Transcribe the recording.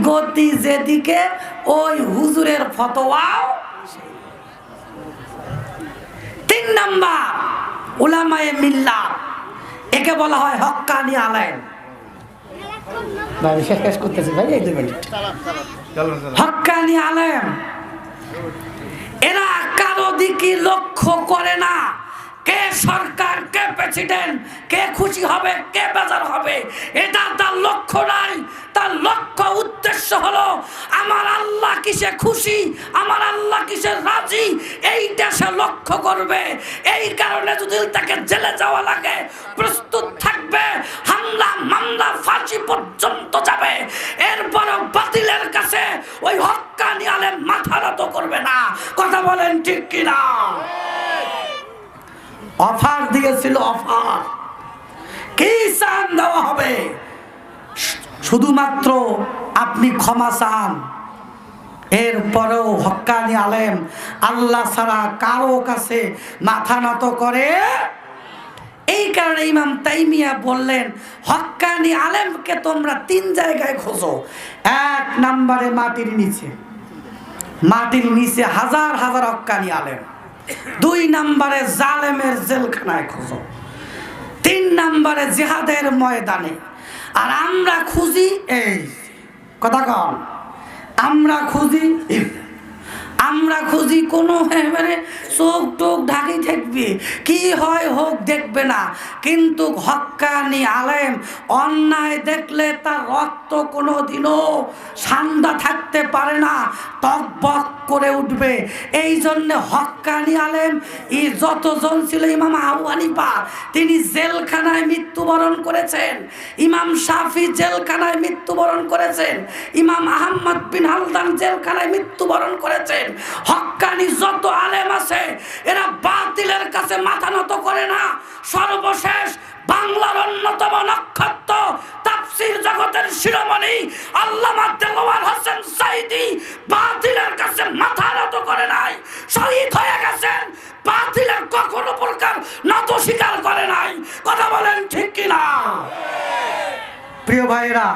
গতি যেদিকে ওই হুজুরের ফতোয়াও। 3 নাম্বার উলামায়ে মিল্লাত, একে বলা হয় হক্কানি আলেম। শেষ করতেছি ভাই, এই 2 মিনিট। হক্কানি আলেম এরা কারো দিকে লক্ষ্য করে না, কে সরকার, কে প্রেসিডেন্ট, কে খুশি হবে, কে বেজার হবে, এটা তার লক্ষ্য নাই। তার লক্ষ্য উদ্দেশ্য হলো আমার আল্লাহ কিসে খুশি, আমার আল্লাহ কিসে রাজি, এইটা সে লক্ষ্য করবে। এই কারণে যদি তাকে জেলে যাওয়া লাগে প্রস্তুত থাকবে, হামলা মামলা ফাঁসি পর্যন্ত যাবে। এরপরও বাতিলের কাছে ওই হক্কানি আলেম মাথা নত করবে না। কথা বলেন ঠিক কিনা? অফার দিয়েছিল, অফার কি চান দেওয়া হবে, শুধুমাত্র আপনি ক্ষমা চান। এরপরেও হক্কানি আলেম আল্লাহ ছাড়া কারো কাছে মাথা নত করে। এই কারণে ইমাম তাইমিয়া বললেন হক্কানি আলেমকে তোমরা 3 জায়গায় খোঁজো। 1 নম্বরে মাটির নিচে, মাটির নিচে হাজার হাজার হক্কানি আলেম। 2 নম্বরে জালেমের জেলখানায় খোঁজো। 3 নম্বরে জিহাদের ময়দানে। আর আমরা খুঁজি এই কথা কন, আমরা খুঁজি কোনো এবারে চোখ টোক ঢাকি থাকবে, কি হয় হোক দেখবে না। কিন্তু হক্কানি আলেম অন্যায় দেখলে তার রক্ত কোনো দিনও ঠান্ডা থাকতে পারে না, টকবক করে উঠবে। এই জন্যে হক্কানি আলেম যতজন ছিল, ইমাম আবু হানিফা তিনি জেলখানায় মৃত্যুবরণ করেছেন, ইমাম শাফি জেলখানায় মৃত্যুবরণ করেছেন, ইমাম আহমদ বিন হালদান জেলখানায় মৃত্যুবরণ করেছেন। হক্কানি যত আলেম আছে এরা বাতিলের কাছে মাথা নত করে না। সর্বশেষ বাংলার অন্যতম নক্ষত্র, তাফসীর জগতের শিরোমণি আল্লামা দেলোয়ার হোসেন সাঈদী বাতিলের কাছে মাথা নত করে নাই, শহীদ হয়ে গেছেন। বাতিলের কখনো প্রকার নত স্বীকার করে নাই। কথা বলেন ঠিক কিনা প্রিয় ভাইরা?